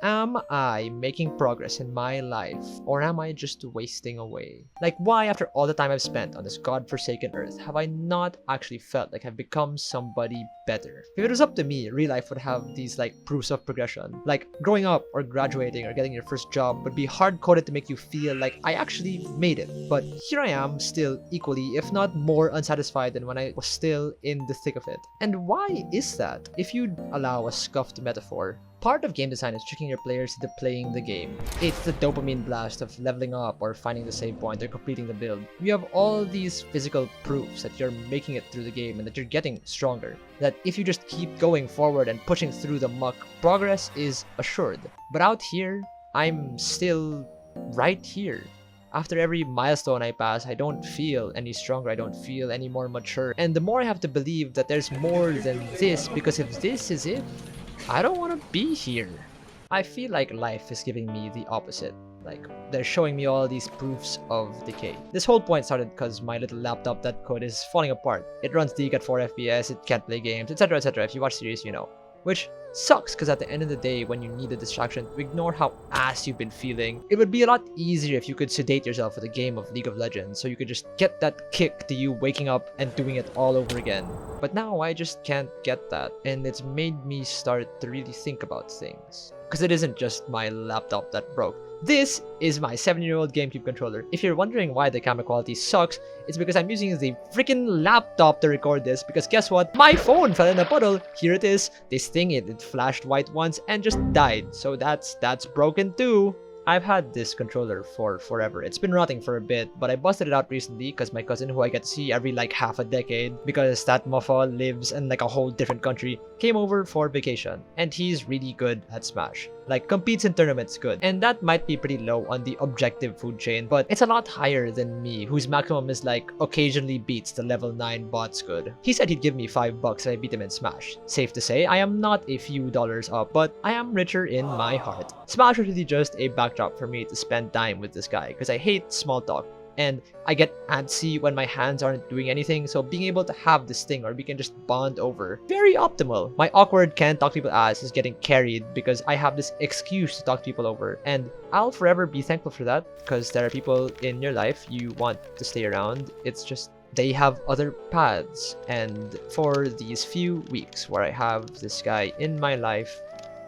Am I making progress in my life, or am I just wasting away? Like, why, after all the time I've spent on this godforsaken earth, have I not actually felt like I've become somebody better? If it was up to me, real life would have these like proofs of progression. Like, growing up or graduating or getting your first job would be hard-coded to make you feel like I actually made it. But here I am, still equally, if not more unsatisfied than when I was still in the thick of it. And why is that? If you'd allow a scuffed metaphor, part of game design is tricking your players into playing the game. It's the dopamine blast of leveling up or finding the save point or completing the build. You have all these physical proofs that you're making it through the game and that you're getting stronger. That if you just keep going forward and pushing through the muck, progress is assured. But out here, I'm still right here. After every milestone I pass, I don't feel any stronger, I don't feel any more mature. And the more I have to believe that there's more than this, because if this is it, I don't want to be here. I feel like life is giving me the opposite. Like, they're showing me all these proofs of decay. This whole point started because my little laptop that could is falling apart. It runs League at 4 FPS, it can't play games, etc, etc. If you watch series, you know. Which sucks, because at the end of the day, when you need a distraction to ignore how ass you've been feeling, it would be a lot easier if you could sedate yourself with a game of League of Legends, so you could just get that kick to you waking up and doing it all over again. But now I just can't get that, and it's made me start to really think about things. Because it isn't just my laptop that broke. This is my 7-year-old GameCube controller. If you're wondering why the camera quality sucks, it's because I'm using the freaking laptop to record this, because guess what? My phone fell in a puddle. Here it is. This thing, it flashed white once and just died. So that's broken too. I've had this controller for forever. It's been rotting for a bit, but I busted it out recently because my cousin, who I get to see every like half a decade because that moffa lives in like a whole different country, came over for vacation. And he's really good at Smash. Like, competes in tournaments good. And that might be pretty low on the objective food chain, but it's a lot higher than me, whose maximum is like occasionally beats the level 9 bots good. He said he'd give me $5 if I beat him in Smash. Safe to say, I am not a few dollars up, but I am richer in my heart. Smash was really just a backdrop for me to spend time with this guy, because I hate small talk. And I get antsy when my hands aren't doing anything, so being able to have this thing where we can just bond over, very optimal. My awkward can't talk to people ass is getting carried because I have this excuse to talk to people over, and I'll forever be thankful for that, because there are people in your life you want to stay around. It's just they have other paths, and for these few weeks where I have this guy in my life,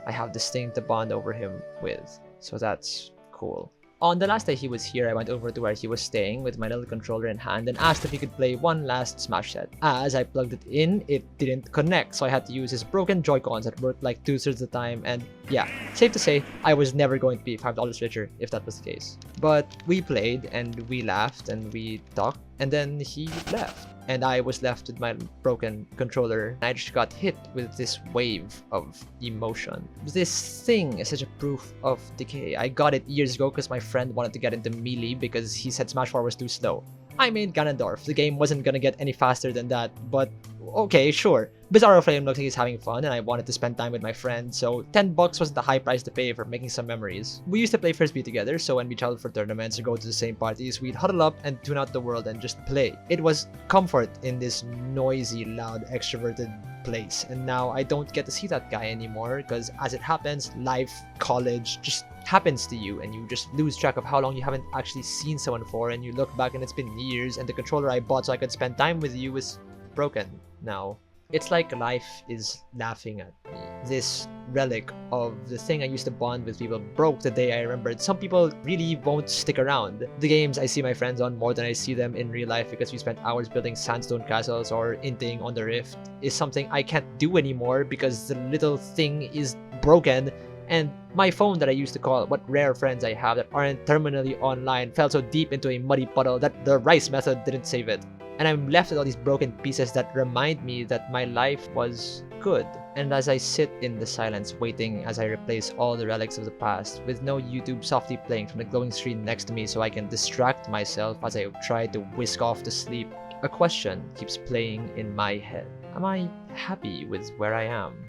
I have this thing to bond over him with, so that's cool. On the last day he was here, I went over to where he was staying with my little controller in hand and asked if he could play one last Smash set. As I plugged it in, it didn't connect, so I had to use his broken Joy-Cons that worked like 2/3 of the time, and yeah, safe to say, I was never going to be $5 richer if that was the case. But we played, and we laughed, and we talked, and then he left. And I was left with my broken controller. I just got hit with this wave of emotion. This thing is such a proof of decay. I got it years ago because my friend wanted to get into Melee because he said Smash 4 was too slow. I made Ganondorf. The game wasn't gonna get any faster than that, but okay, sure. Bizarro Flame looks like he's having fun, and I wanted to spend time with my friend, so $10 wasn't the high price to pay for making some memories. We used to play Frisbee together, so when we traveled for tournaments or go to the same parties, we'd huddle up and tune out the world and just play. It was comfort in this noisy, loud, extroverted place, and now I don't get to see that guy anymore, because as it happens, life, college, just happens to you, and you just lose track of how long you haven't actually seen someone for, and you look back and it's been years, and the controller I bought so I could spend time with you is broken now. It's like life is laughing at me. This relic of the thing I used to bond with people broke the day I remembered. Some people really won't stick around. The games I see my friends on more than I see them in real life because we spent hours building sandstone castles or inting on the rift is something I can't do anymore because the little thing is broken. And my phone that I used to call what rare friends I have that aren't terminally online fell so deep into a muddy puddle that the rice method didn't save it. And I'm left with all these broken pieces that remind me that my life was good. And as I sit in the silence waiting as I replace all the relics of the past, with no YouTube softly playing from the glowing screen next to me so I can distract myself as I try to whisk off to sleep, a question keeps playing in my head. Am I happy with where I am?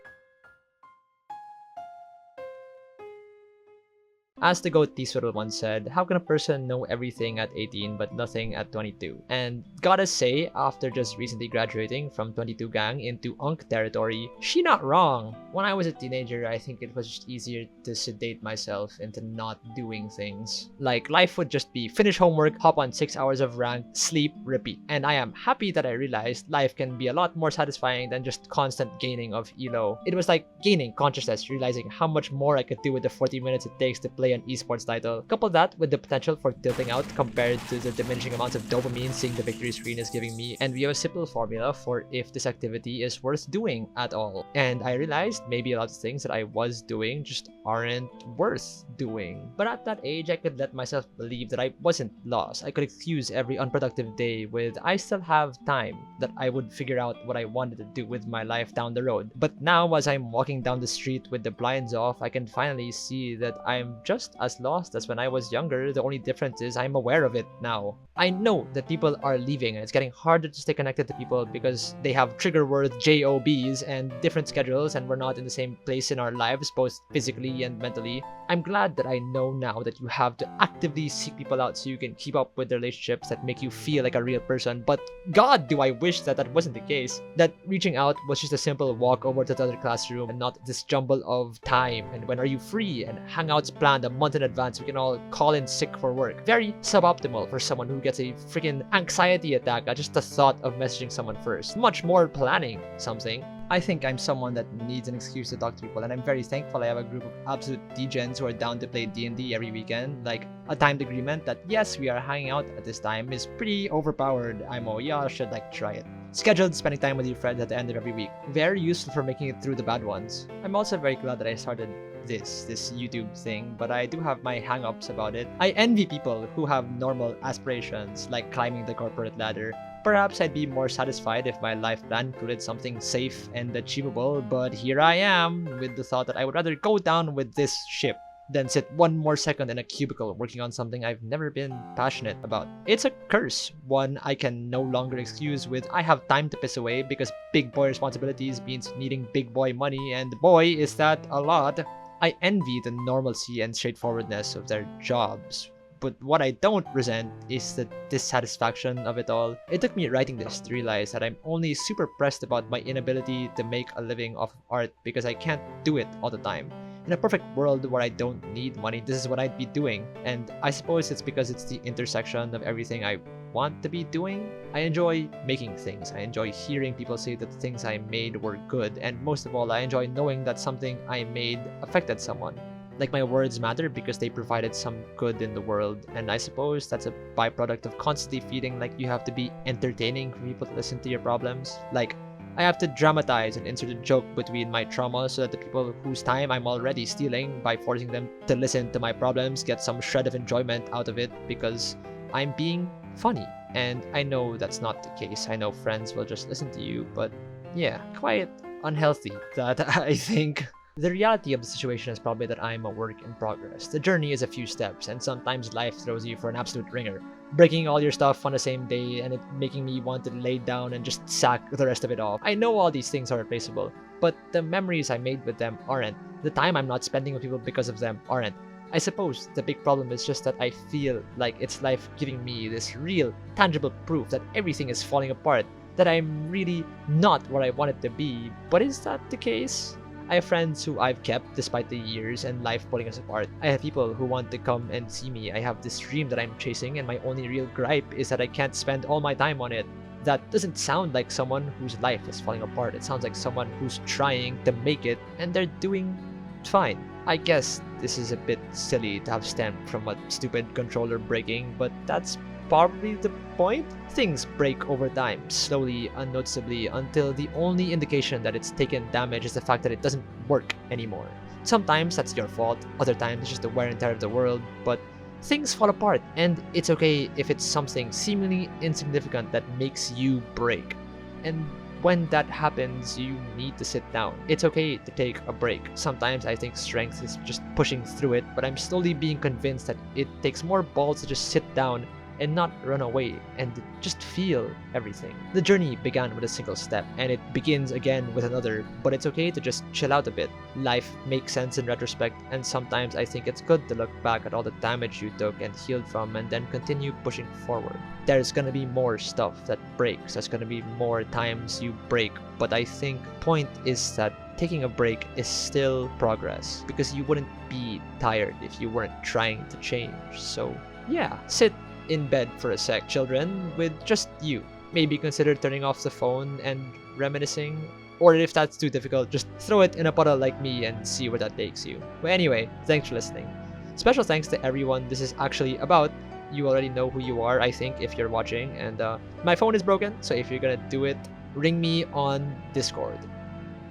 As the GOAT T-Swiddle once said, how can a person know everything at 18 but nothing at 22? And gotta say, after just recently graduating from 22 gang into Unk territory, she not wrong. When I was a teenager, I think it was just easier to sedate myself into not doing things. Like, life would just be finish homework, hop on 6 hours of ranked, sleep, repeat. And I am happy that I realized life can be a lot more satisfying than just constant gaining of elo. It was like gaining consciousness, realizing how much more I could do with the 40 minutes it takes to play an esports title. Couple that with the potential for tilting out compared to the diminishing amounts of dopamine seeing the victory screen is giving me, and we have a simple formula for if this activity is worth doing at all. And I realized maybe a lot of things that I was doing just aren't worth doing. But at that age, I could let myself believe that I wasn't lost. I could excuse every unproductive day with I still have time, that I would figure out what I wanted to do with my life down the road. But now, as I'm walking down the street with the blinds off, I can finally see that I'm just as lost as when I was younger. The only difference is I'm aware of it now. I know that people are leaving and it's getting harder to stay connected to people because they have trigger word JOBs and different schedules, and we're not in the same place in our lives, both physically and mentally. I'm glad that I know now that you have to actively seek people out so you can keep up with the relationships that make you feel like a real person. But God, do I wish that that wasn't the case. That reaching out was just a simple walk over to the other classroom and not this jumble of time and when are you free and hangouts planned a month in advance. We can all call in sick for work. Very suboptimal for someone who gets a freaking anxiety attack at just the thought of messaging someone first. Much more planning something. I think I'm someone that needs an excuse to talk to people, and I'm very thankful I have a group of absolute degens who are down to play D&D every weekend. Like, a timed agreement that yes, we are hanging out at this time is pretty overpowered. Y'all should try it. Scheduled spending time with your friends at the end of every week. Very useful for making it through the bad ones. I'm also very glad that I started this YouTube thing, but I do have my hang-ups about it. I envy people who have normal aspirations, like climbing the corporate ladder. Perhaps I'd be more satisfied if my life plan included something safe and achievable, but here I am with the thought that I would rather go down with this ship than sit one more second in a cubicle working on something I've never been passionate about. It's a curse, one I can no longer excuse with I have time to piss away because big boy responsibilities means needing big boy money, and boy is that a lot. I envy the normalcy and straightforwardness of their jobs. But what I don't resent is the dissatisfaction of it all. It took me writing this to realize that I'm only super pressed about my inability to make a living off of art because I can't do it all the time. In a perfect world where I don't need money, this is what I'd be doing. And I suppose it's because it's the intersection of everything I want to be doing. I enjoy making things. I enjoy hearing people say that the things I made were good. And most of all, I enjoy knowing that something I made affected someone. Like, my words matter because they provided some good in the world, and I suppose that's a byproduct of constantly feeling like you have to be entertaining for people to listen to your problems. Like, I have to dramatize and insert a joke between my trauma so that the people whose time I'm already stealing by forcing them to listen to my problems get some shred of enjoyment out of it because I'm being funny. And I know that's not the case. I know friends will just listen to you, but yeah, quite unhealthy that I think. The reality of the situation is probably that I'm a work in progress. The journey is a few steps, and sometimes life throws you for an absolute ringer, breaking all your stuff on the same day and it making me want to lay down and just sack the rest of it off. I know all these things are replaceable, but the memories I made with them aren't. The time I'm not spending with people because of them aren't. I suppose the big problem is just that I feel like it's life giving me this real, tangible proof that everything is falling apart, that I'm really not where I wanted to be. But is that the case? I have friends who I've kept despite the years and life pulling us apart. I have people who want to come and see me. I have this dream that I'm chasing, and my only real gripe is that I can't spend all my time on it. That doesn't sound like someone whose life is falling apart. It sounds like someone who's trying to make it, and they're doing fine. I guess this is a bit silly to have stemmed from a stupid controller breaking, but that's probably the point. Things break over time, slowly, unnoticeably, until the only indication that it's taken damage is the fact that it doesn't work anymore. Sometimes that's your fault, other times it's just the wear and tear of the world, but things fall apart, and it's okay if it's something seemingly insignificant that makes you break. And when that happens, you need to sit down. It's okay to take a break. Sometimes I think strength is just pushing through it, but I'm slowly being convinced that it takes more balls to just sit down and not run away and just feel everything. The journey began with a single step, and it begins again with another, but it's okay to just chill out a bit. Life makes sense in retrospect, and sometimes I think it's good to look back at all the damage you took and healed from and then continue pushing forward. There's gonna be more stuff that breaks, there's gonna be more times you break, but I think the point is that taking a break is still progress, because you wouldn't be tired if you weren't trying to change. So yeah, sit in bed for a sec, children, with just you. Maybe consider turning off the phone and reminiscing, or if that's too difficult, just throw it in a puddle like me and see where that takes you. But anyway, thanks for listening. Special thanks to everyone this is actually about. You already know who you are, I think, if you're watching, and my phone is broken, so if you're gonna do it, ring me on Discord.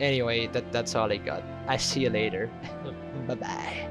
Anyway, that's all I got. I see you later. Bye bye.